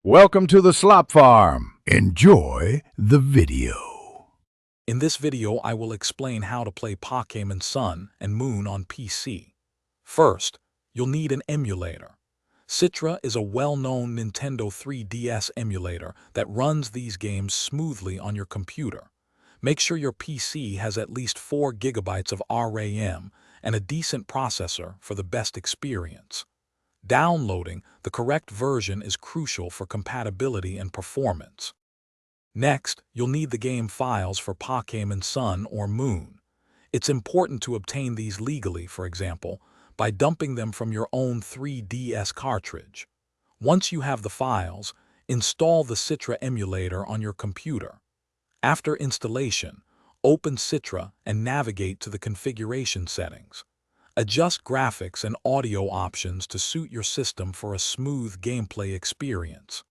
Welcome to the Slop Farm. Enjoy the video. In this video, I will explain how to play Pokémon Sun and Moon on PC. First, you'll need an emulator. Citra is a well-known Nintendo 3DS emulator that runs these games smoothly on your computer. Make sure your PC has at least 4 GB of RAM and a decent processor for the best experience. Downloading the correct version is crucial for compatibility and performance. Next, you'll need the game files for Pokémon Sun or Moon. It's important to obtain these legally, for example, by dumping them from your own 3DS cartridge. Once you have the files, install the Citra emulator on your computer. After installation, open Citra and navigate to the configuration settings. Adjust graphics and audio options to suit your system for a smooth gameplay experience.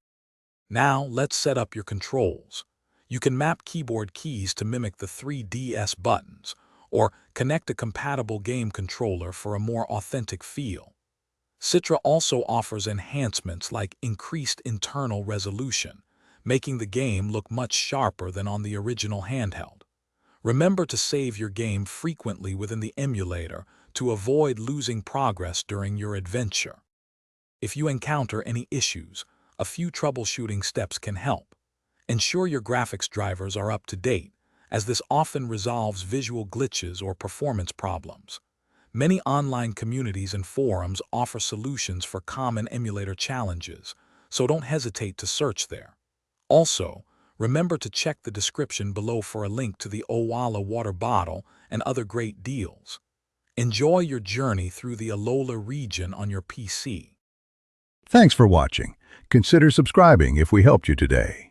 Now, let's set up your controls. You can map keyboard keys to mimic the 3DS buttons, or connect a compatible game controller for a more authentic feel. Citra also offers enhancements like increased internal resolution, making the game look much sharper than on the original handheld. Remember to save your game frequently within the emulator to avoid losing progress during your adventure. If you encounter any issues, a few troubleshooting steps can help. Ensure your graphics drivers are up to date, as this often resolves visual glitches or performance problems. Many online communities and forums offer solutions for common emulator challenges, so don't hesitate to search there. Also, remember to check the description below for a link to the Alola water bottle and other great deals. Enjoy your journey through the Alola region on your PC. Thanks for watching. Consider subscribing if we helped you today.